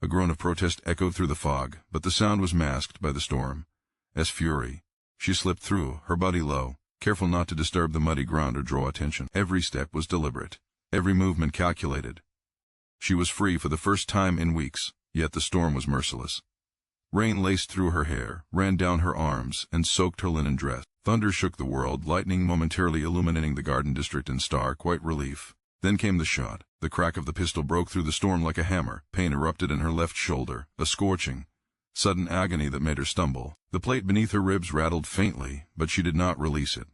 A groan of protest echoed through the fog, but the sound was masked by the storm's fury. She slipped through, her body low, careful not to disturb the muddy ground or draw attention. Every step was deliberate, every movement calculated. She was free for the first time in weeks, yet the storm was merciless. Rain laced through her hair, ran down her arms, and soaked her linen dress. Thunder shook the world, lightning momentarily illuminating the garden district in stark white relief. Then came the shot. The crack of the pistol broke through the storm like a hammer. Pain erupted in her left shoulder, a scorching, sudden agony that made her stumble. The plate beneath her ribs rattled faintly, but she did not release it.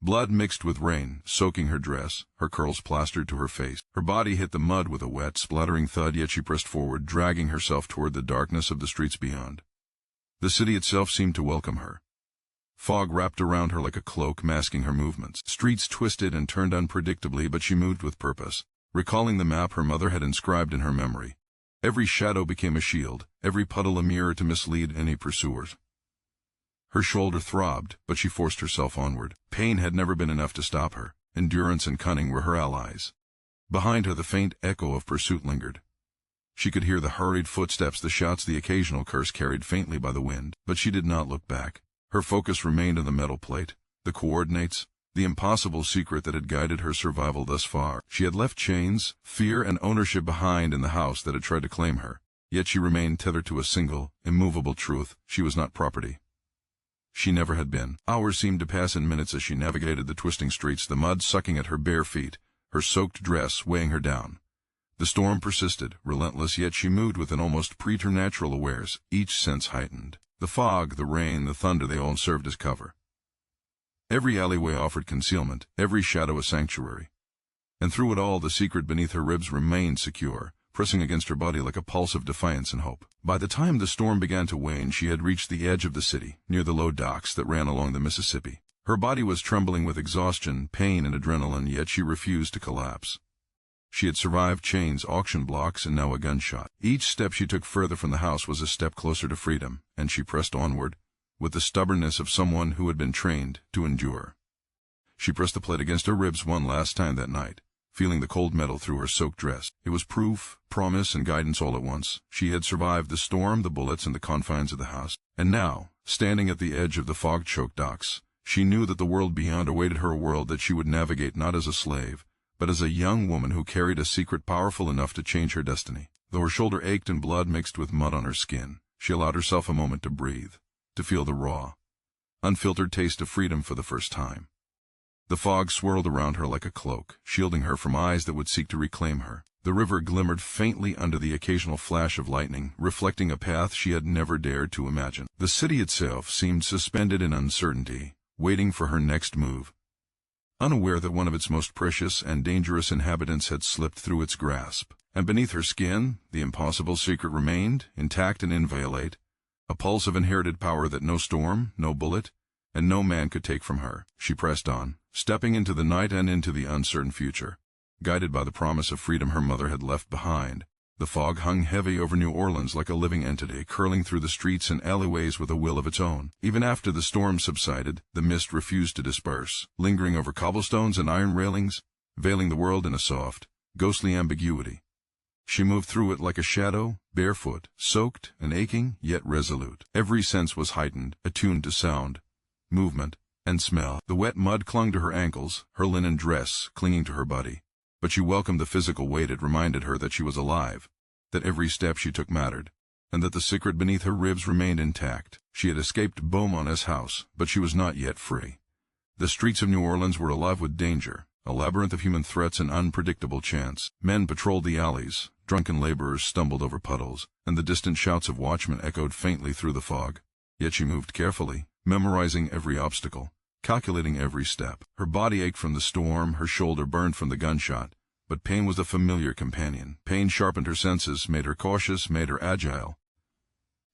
Blood mixed with rain, soaking her dress, her curls plastered to her face. Her body hit the mud with a wet, splattering thud, yet she pressed forward, dragging herself toward the darkness of the streets beyond. The city itself seemed to welcome her. Fog wrapped around her like a cloak, masking her movements. Streets twisted and turned unpredictably, but she moved with purpose, recalling the map her mother had inscribed in her memory. Every shadow became a shield, every puddle a mirror to mislead any pursuers. Her shoulder throbbed, but she forced herself onward. Pain had never been enough to stop her. Endurance and cunning were her allies. Behind her the faint echo of pursuit lingered. She could hear the hurried footsteps, the shouts, the occasional curse carried faintly by the wind, but she did not look back. Her focus remained on the metal plate, the coordinates, the impossible secret that had guided her survival thus far. She had left chains, fear, and ownership behind in the house that had tried to claim her, yet she remained tethered to a single, immovable truth: she was not property. She never had been. Hours seemed to pass in minutes as she navigated the twisting streets, the mud sucking at her bare feet, her soaked dress weighing her down. The storm persisted, relentless, yet she moved with an almost preternatural awareness, each sense heightened. The fog, the rain, the thunder, they all served as cover. Every alleyway offered concealment, every shadow a sanctuary. And through it all, the secret beneath her ribs remained secure, pressing against her body like a pulse of defiance and hope. By the time the storm began to wane, she had reached the edge of the city, near the low docks that ran along the Mississippi. Her body was trembling with exhaustion, pain, and adrenaline, yet she refused to collapse. She had survived chains, auction blocks, and now a gunshot. Each step she took further from the house was a step closer to freedom, and she pressed onward, with the stubbornness of someone who had been trained to endure. She pressed the plate against her ribs one last time that night, feeling the cold metal through her soaked dress. It was proof, promise, and guidance all at once. She had survived the storm, the bullets, and the confines of the house. And now, standing at the edge of the fog-choked docks, she knew that the world beyond awaited her, a world that she would navigate not as a slave, but as a young woman who carried a secret powerful enough to change her destiny. Though her shoulder ached and blood mixed with mud on her skin, she allowed herself a moment to breathe, to feel the raw, unfiltered taste of freedom for the first time. The fog swirled around her like a cloak, shielding her from eyes that would seek to reclaim her. The river glimmered faintly under the occasional flash of lightning, reflecting a path she had never dared to imagine. The city itself seemed suspended in uncertainty, waiting for her next move, unaware that one of its most precious and dangerous inhabitants had slipped through its grasp. And beneath her skin, the impossible secret remained, intact and inviolate, a pulse of inherited power that no storm, no bullet, and no man could take from her. She pressed on, stepping into the night and into the uncertain future. Guided by the promise of freedom her mother had left behind, the fog hung heavy over New Orleans like a living entity, curling through the streets and alleyways with a will of its own. Even after the storm subsided, the mist refused to disperse, lingering over cobblestones and iron railings, veiling the world in a soft, ghostly ambiguity. She moved through it like a shadow, barefoot, soaked and aching, yet resolute. Every sense was heightened, attuned to sound, movement, and smell. The wet mud clung to her ankles, her linen dress clinging to her body. But she welcomed the physical weight it reminded her that she was alive, that every step she took mattered, and that the secret beneath her ribs remained intact. She had escaped Beaumont's house, but she was not yet free. The streets of New Orleans were alive with danger, a labyrinth of human threats and unpredictable chance. Men patrolled the alleys, drunken laborers stumbled over puddles, and the distant shouts of watchmen echoed faintly through the fog. Yet she moved carefully, memorizing every obstacle, calculating every step. Her body ached from the storm, her shoulder burned from the gunshot, but pain was a familiar companion. Pain sharpened her senses, made her cautious, made her agile.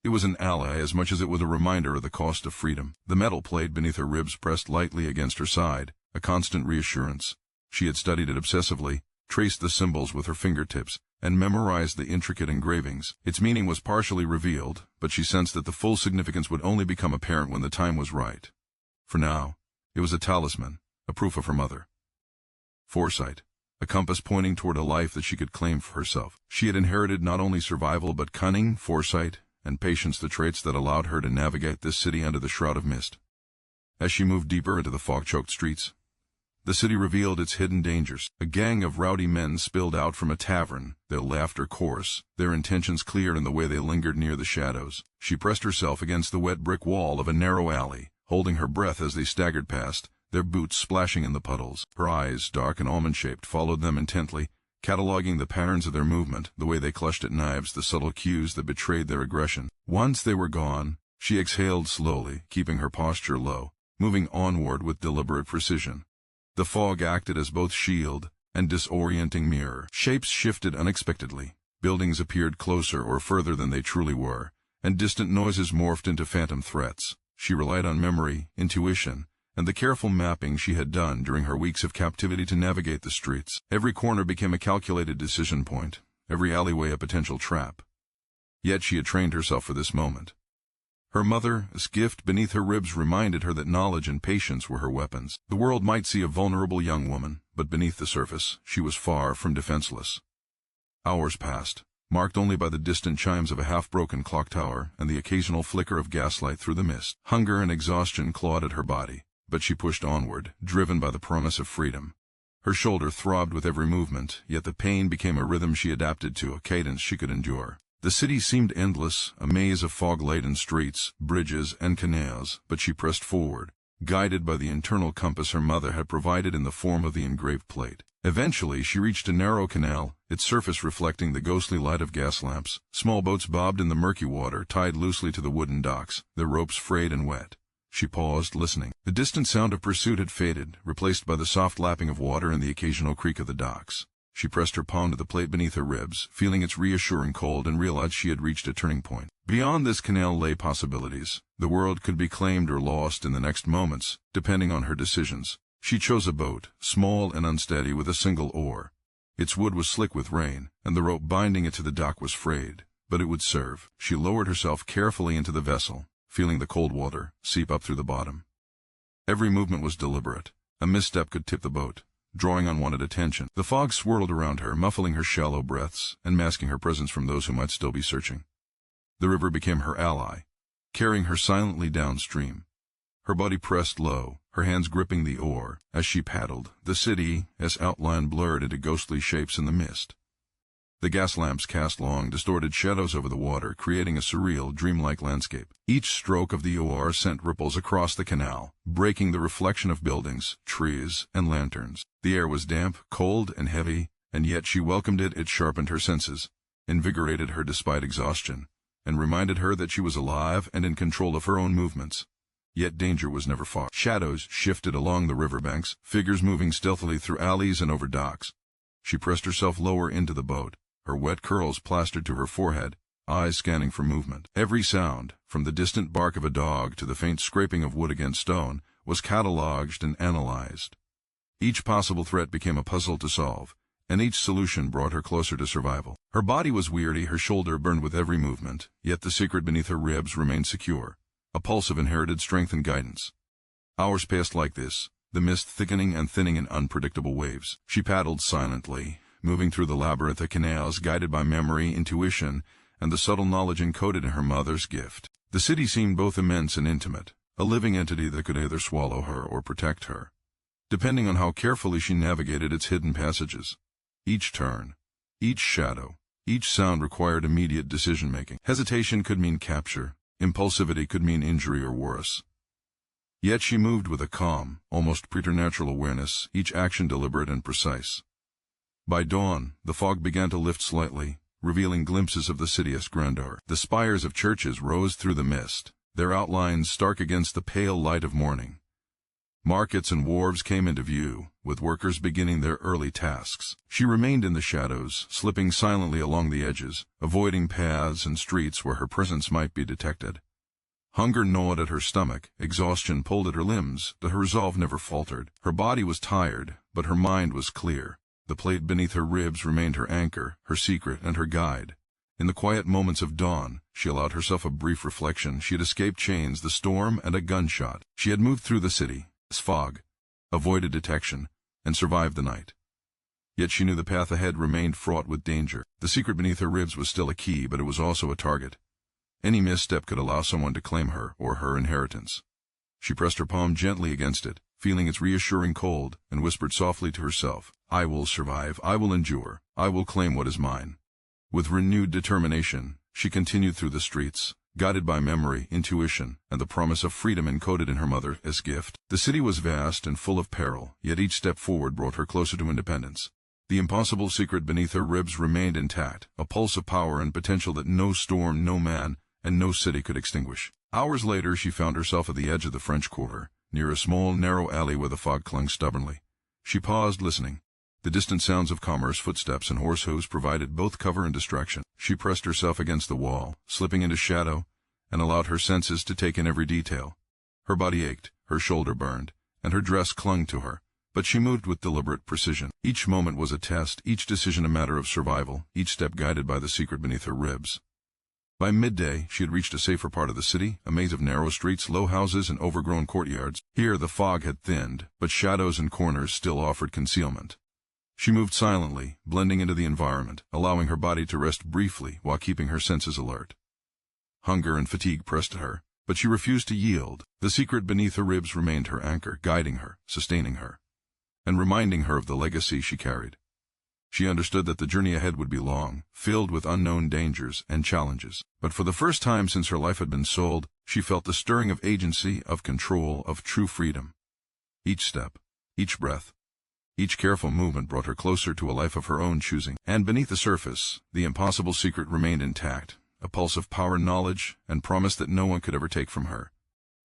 It was an ally as much as it was a reminder of the cost of freedom. The metal plate beneath her ribs pressed lightly against her side, a constant reassurance. She had studied it obsessively, traced the symbols with her fingertips, and memorized the intricate engravings. Its meaning was partially revealed, but she sensed that the full significance would only become apparent when the time was right. For now, it was a talisman, a proof of her mother. Foresight, a compass pointing toward a life that she could claim for herself. She had inherited not only survival but cunning, foresight, and patience, the traits that allowed her to navigate this city under the shroud of mist. As she moved deeper into the fog-choked streets, the city revealed its hidden dangers. A gang of rowdy men spilled out from a tavern, their laughter coarse, their intentions clear in the way they lingered near the shadows. She pressed herself against the wet brick wall of a narrow alley, holding her breath as they staggered past, their boots splashing in the puddles. Her eyes, dark and almond-shaped, followed them intently, cataloging the patterns of their movement, the way they clutched at knives, the subtle cues that betrayed their aggression. Once they were gone, she exhaled slowly, keeping her posture low, moving onward with deliberate precision. The fog acted as both shield and disorienting mirror. Shapes shifted unexpectedly, buildings appeared closer or further than they truly were, and distant noises morphed into phantom threats. She relied on memory, intuition, and the careful mapping she had done during her weeks of captivity to navigate the streets. Every corner became a calculated decision point, every alleyway a potential trap. Yet she had trained herself for this moment. Her mother's gift beneath her ribs reminded her that knowledge and patience were her weapons. The world might see a vulnerable young woman, but beneath the surface, she was far from defenseless. Hours passed, marked only by the distant chimes of a half-broken clock tower and the occasional flicker of gaslight through the mist. Hunger and exhaustion clawed at her body, but she pushed onward, driven by the promise of freedom. Her shoulder throbbed with every movement, yet the pain became a rhythm she adapted to, a cadence she could endure. The city seemed endless, a maze of fog-laden streets, bridges, and canals, but she pressed forward, guided by the internal compass her mother had provided in the form of the engraved plate. Eventually, she reached a narrow canal, its surface reflecting the ghostly light of gas lamps. Small boats bobbed in the murky water, tied loosely to the wooden docks, their ropes frayed and wet. She paused, listening. The distant sound of pursuit had faded, replaced by the soft lapping of water and the occasional creak of the docks. She pressed her palm to the plate beneath her ribs, feeling its reassuring cold, and realized she had reached a turning point. Beyond this canal lay possibilities. The world could be claimed or lost in the next moments, depending on her decisions. She chose a boat, small and unsteady, with a single oar. Its wood was slick with rain, and the rope binding it to the dock was frayed, but it would serve. She lowered herself carefully into the vessel, feeling the cold water seep up through the bottom. Every movement was deliberate. A misstep could tip the boat, drawing unwanted attention. The fog swirled around her, muffling her shallow breaths and masking her presence from those who might still be searching. The river became her ally, carrying her silently downstream. Her body pressed low, her hands gripping the oar. As she paddled, the city, its outline blurred into ghostly shapes in the mist. The gas lamps cast long, distorted shadows over the water, creating a surreal, dreamlike landscape. Each stroke of the oar sent ripples across the canal, breaking the reflection of buildings, trees, and lanterns. The air was damp, cold, and heavy, and yet she welcomed it. It sharpened her senses, invigorated her despite exhaustion, and reminded her that she was alive and in control of her own movements. Yet danger was never far. Shadows shifted along the riverbanks, figures moving stealthily through alleys and over docks. She pressed herself lower into the boat, her wet curls plastered to her forehead, eyes scanning for movement. Every sound, from the distant bark of a dog to the faint scraping of wood against stone, was catalogued and analyzed. Each possible threat became a puzzle to solve, and each solution brought her closer to survival. Her body was weary, her shoulder burned with every movement, yet the secret beneath her ribs remained secure, a pulse of inherited strength and guidance. Hours passed like this, the mist thickening and thinning in unpredictable waves. She paddled silently, moving through the labyrinth of canals guided by memory, intuition, and the subtle knowledge encoded in her mother's gift. The city seemed both immense and intimate, a living entity that could either swallow her or protect her, depending on how carefully she navigated its hidden passages. Each turn, each shadow, each sound required immediate decision-making. Hesitation could mean capture, impulsivity could mean injury or worse. Yet she moved with a calm, almost preternatural awareness, each action deliberate and precise. By dawn, the fog began to lift slightly, revealing glimpses of the city's grandeur. The spires of churches rose through the mist, their outlines stark against the pale light of morning. Markets and wharves came into view, with workers beginning their early tasks. She remained in the shadows, slipping silently along the edges, avoiding paths and streets where her presence might be detected. Hunger gnawed at her stomach, exhaustion pulled at her limbs, but her resolve never faltered. Her body was tired, but her mind was clear. The plate beneath her ribs remained her anchor, her secret, and her guide. In the quiet moments of dawn, she allowed herself a brief reflection. She had escaped chains, the storm, and a gunshot. She had moved through the city, fog, avoided detection, and survived the night. Yet she knew the path ahead remained fraught with danger. The secret beneath her ribs was still a key, but it was also a target. Any misstep could allow someone to claim her or her inheritance. She pressed her palm gently against it, feeling its reassuring cold, and whispered softly to herself, "I will survive, I will endure, I will claim what is mine." With renewed determination, she continued through the streets, guided by memory, intuition, and the promise of freedom encoded in her mother's gift. The city was vast and full of peril, yet each step forward brought her closer to independence. The impossible secret beneath her ribs remained intact, a pulse of power and potential that no storm, no man, and no city could extinguish. Hours later, she found herself at the edge of the French Quarter, near a small, narrow alley where the fog clung stubbornly. She paused, listening. The distant sounds of commerce, footsteps, and horse hooves provided both cover and distraction. She pressed herself against the wall, slipping into shadow, and allowed her senses to take in every detail. Her body ached, her shoulder burned, and her dress clung to her, but she moved with deliberate precision. Each moment was a test, each decision a matter of survival, each step guided by the secret beneath her ribs. By midday, she had reached a safer part of the city, a maze of narrow streets, low houses, and overgrown courtyards. Here the fog had thinned, but shadows and corners still offered concealment. She moved silently, blending into the environment, allowing her body to rest briefly while keeping her senses alert. Hunger and fatigue pressed at her, but she refused to yield. The secret beneath her ribs remained her anchor, guiding her, sustaining her, and reminding her of the legacy she carried. She understood that the journey ahead would be long, filled with unknown dangers and challenges. But for the first time since her life had been sold, she felt the stirring of agency, of control, of true freedom. Each step, each breath, each careful movement brought her closer to a life of her own choosing. And beneath the surface, the impossible secret remained intact, a pulse of power, knowledge, and promise that no one could ever take from her.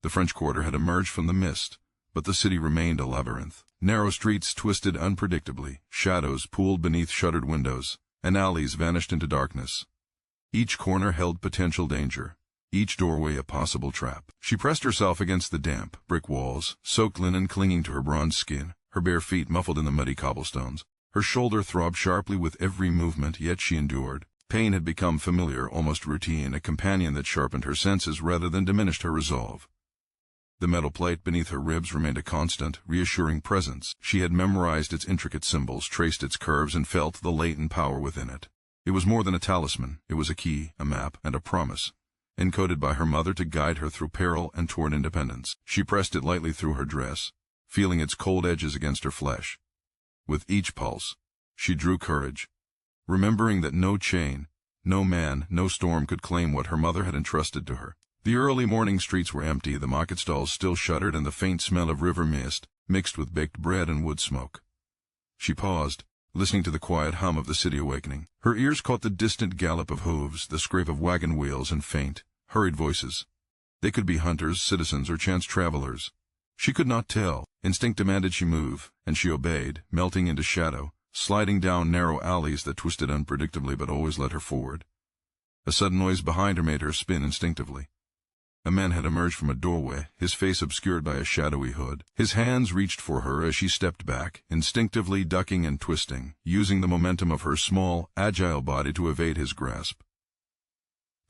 The French Quarter had emerged from the mist, but the city remained a labyrinth. Narrow streets twisted unpredictably, shadows pooled beneath shuttered windows, and alleys vanished into darkness. Each corner held potential danger, each doorway a possible trap. She pressed herself against the damp, brick walls, soaked linen clinging to her bronzed skin, her bare feet muffled in the muddy cobblestones. Her shoulder throbbed sharply with every movement, yet she endured. Pain had become familiar, almost routine, a companion that sharpened her senses rather than diminished her resolve. The metal plate beneath her ribs remained a constant, reassuring presence. She had memorized its intricate symbols, traced its curves, and felt the latent power within it. It was more than a talisman. It was a key, a map, and a promise, encoded by her mother to guide her through peril and toward independence. She pressed it lightly through her dress, feeling its cold edges against her flesh. With each pulse, she drew courage, remembering that no chain, no man, no storm could claim what her mother had entrusted to her. The early morning streets were empty, the market stalls still shuttered, and the faint smell of river mist mixed with baked bread and wood smoke. She paused, listening to the quiet hum of the city awakening. Her ears caught the distant gallop of hooves, the scrape of wagon wheels, and faint, hurried voices. They could be hunters, citizens, or chance travelers. She could not tell. Instinct demanded she move, and she obeyed, melting into shadow, sliding down narrow alleys that twisted unpredictably but always led her forward. A sudden noise behind her made her spin instinctively. A man had emerged from a doorway, his face obscured by a shadowy hood. His hands reached for her as she stepped back, instinctively ducking and twisting, using the momentum of her small, agile body to evade his grasp.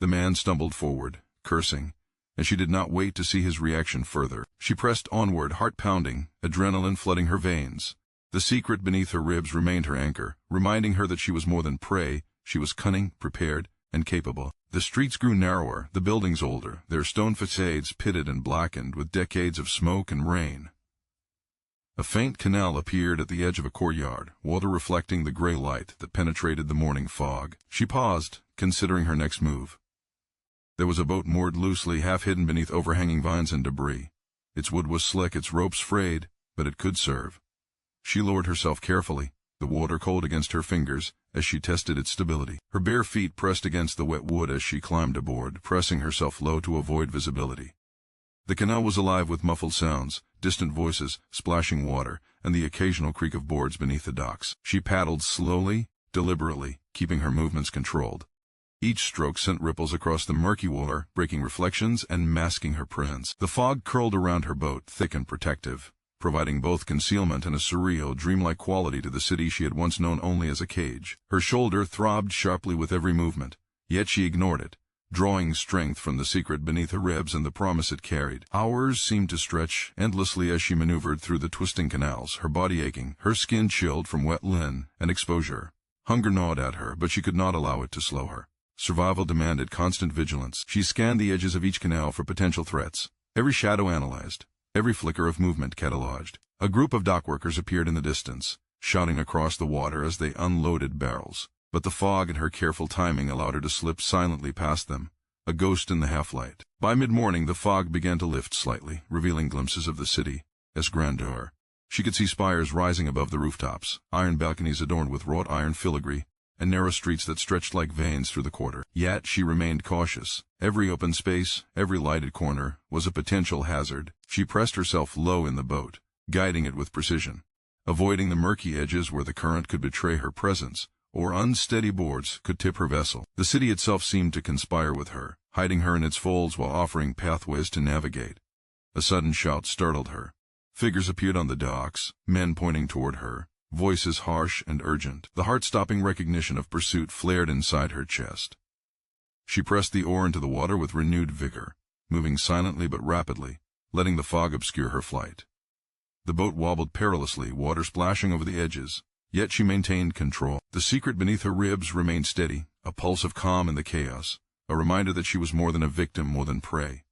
The man stumbled forward, cursing, and she did not wait to see his reaction further. She pressed onward, heart pounding, adrenaline flooding her veins. The secret beneath her ribs remained her anchor, reminding her that she was more than prey. She was cunning, prepared, and capable. The streets grew narrower, the buildings older, their stone facades pitted and blackened with decades of smoke and rain. A faint canal appeared at the edge of a courtyard, water reflecting the gray light that penetrated the morning fog. She paused, considering her next move. There was a boat moored loosely, half hidden beneath overhanging vines and debris. Its wood was slick, its ropes frayed, but it could serve. She lowered herself carefully, the water cold against her fingers, as she tested its stability. Her bare feet pressed against the wet wood as she climbed aboard, pressing herself low to avoid visibility. The canal was alive with muffled sounds, distant voices, splashing water, and the occasional creak of boards beneath the docks. She paddled slowly, deliberately, keeping her movements controlled. Each stroke sent ripples across the murky water, breaking reflections and masking her presence. The fog curled around her boat, thick and protective, providing both concealment and a surreal, dreamlike quality to the city she had once known only as a cage. Her shoulder throbbed sharply with every movement, yet she ignored it, drawing strength from the secret beneath her ribs and the promise it carried. Hours seemed to stretch endlessly as she maneuvered through the twisting canals, her body aching, her skin chilled from wet linen and exposure. Hunger gnawed at her, but she could not allow it to slow her. Survival demanded constant vigilance. She scanned the edges of each canal for potential threats, every shadow analyzed, every flicker of movement cataloged. A group of dockworkers appeared in the distance, shouting across the water as they unloaded barrels. But the fog and her careful timing allowed her to slip silently past them, a ghost in the half-light. By mid-morning the fog began to lift slightly, revealing glimpses of the city, its grandeur. She could see spires rising above the rooftops, iron balconies adorned with wrought iron filigree, and narrow streets that stretched like veins through the quarter. Yet she remained cautious. Every open space, every lighted corner, was a potential hazard. She pressed herself low in the boat, guiding it with precision, avoiding the murky edges where the current could betray her presence, or unsteady boards could tip her vessel. The city itself seemed to conspire with her, hiding her in its folds while offering pathways to navigate. A sudden shout startled her. Figures appeared on the docks, men pointing toward her, voices harsh and urgent. The heart-stopping recognition of pursuit flared inside her chest. She pressed the oar into the water with renewed vigor, moving silently but rapidly, letting the fog obscure her flight. The boat wobbled perilously, water splashing over the edges, yet she maintained control. The secret beneath her ribs remained steady, a pulse of calm in the chaos, a reminder that she was more than a victim, more than prey.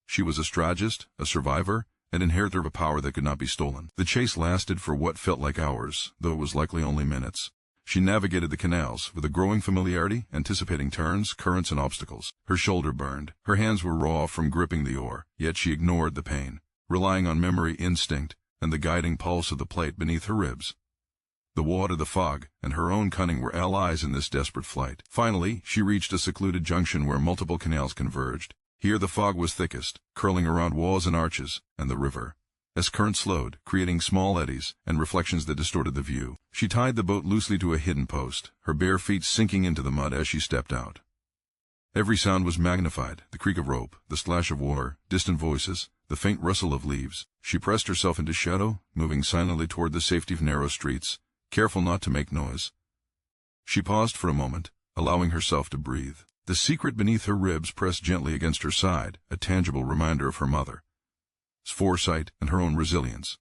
She was a strategist, a survivor, an inheritor of a power that could not be stolen. The chase lasted for what felt like hours, though it was likely only minutes. She navigated the canals with a growing familiarity, anticipating turns, currents, and obstacles. Her shoulder burned. Her hands were raw from gripping the oar, yet she ignored the pain, relying on memory, instinct, and the guiding pulse of the plate beneath her ribs. The water, the fog, and her own cunning were allies in this desperate flight. Finally, she reached a secluded junction where multiple canals converged. Here the fog was thickest, curling around walls and arches, and the river, as current slowed, creating small eddies and reflections that distorted the view. She tied the boat loosely to a hidden post, her bare feet sinking into the mud as she stepped out. Every sound was magnified, the creak of rope, the splash of water, distant voices, the faint rustle of leaves. She pressed herself into shadow, moving silently toward the safety of narrow streets, careful not to make noise. She paused for a moment, allowing herself to breathe. The secret beneath her ribs pressed gently against her side, a tangible reminder of her mother's foresight and her own resilience.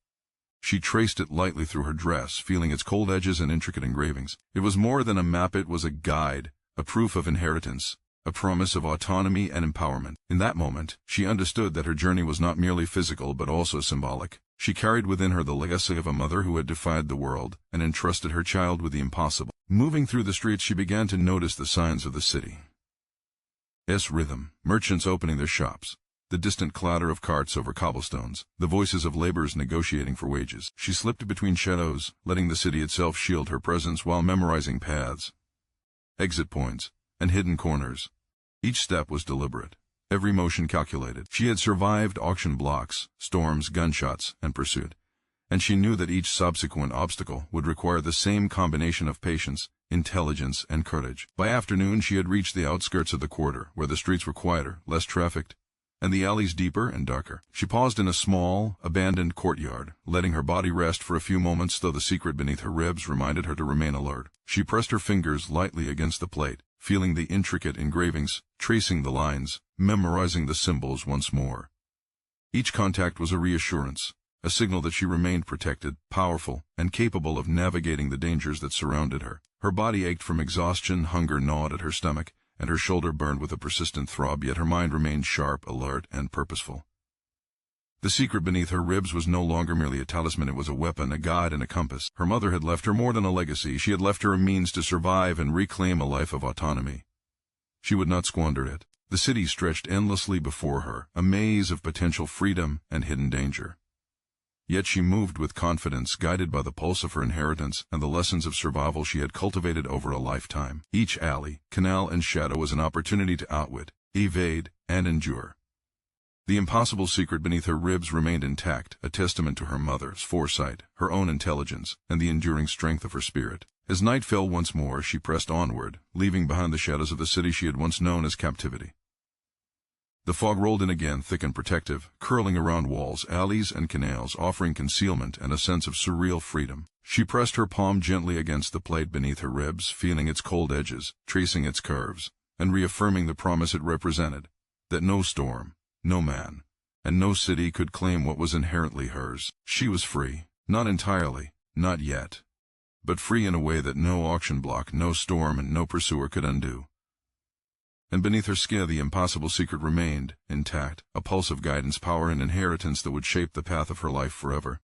She traced it lightly through her dress, feeling its cold edges and intricate engravings. It was more than a map, it was a guide, a proof of inheritance, a promise of autonomy and empowerment. In that moment, she understood that her journey was not merely physical but also symbolic. She carried within her the legacy of a mother who had defied the world and entrusted her child with the impossible. Moving through the streets, she began to notice the signs of the city. Rhythm, merchants opening their shops, the distant clatter of carts over cobblestones, the voices of laborers negotiating for wages. She slipped between shadows, letting the city itself shield her presence while memorizing paths, exit points, and hidden corners. Each step was deliberate, every motion calculated. She had survived auction blocks, storms, gunshots, and pursuit, and she knew that each subsequent obstacle would require the same combination of patience, intelligence, and courage. By afternoon she had reached the outskirts of the quarter, where the streets were quieter, less trafficked, and the alleys deeper and darker. She paused in a small, abandoned courtyard, letting her body rest for a few moments, though the secret beneath her ribs reminded her to remain alert. She pressed her fingers lightly against the plate, feeling the intricate engravings, tracing the lines, memorizing the symbols once more. Each contact was a reassurance, a signal that she remained protected, powerful, and capable of navigating the dangers that surrounded her. Her body ached from exhaustion, hunger gnawed at her stomach, and her shoulder burned with a persistent throb, yet her mind remained sharp, alert, and purposeful. The secret beneath her ribs was no longer merely a talisman, it was a weapon, a guide, and a compass. Her mother had left her more than a legacy, she had left her a means to survive and reclaim a life of autonomy. She would not squander it. The city stretched endlessly before her, a maze of potential freedom and hidden danger. Yet she moved with confidence, guided by the pulse of her inheritance and the lessons of survival she had cultivated over a lifetime. Each alley, canal, and shadow was an opportunity to outwit, evade, and endure. The impossible secret beneath her ribs remained intact, a testament to her mother's foresight, her own intelligence, and the enduring strength of her spirit. As night fell once more, she pressed onward, leaving behind the shadows of the city she had once known as captivity. The fog rolled in again, thick and protective, curling around walls, alleys, and canals, offering concealment and a sense of surreal freedom. She pressed her palm gently against the plate beneath her ribs, feeling its cold edges, tracing its curves, and reaffirming the promise it represented, that no storm, no man, and no city could claim what was inherently hers. She was free, not entirely, not yet, but free in a way that no auction block, no storm, and no pursuer could undo. And beneath her skin the impossible secret remained, intact, a pulse of guidance, power, and inheritance that would shape the path of her life forever.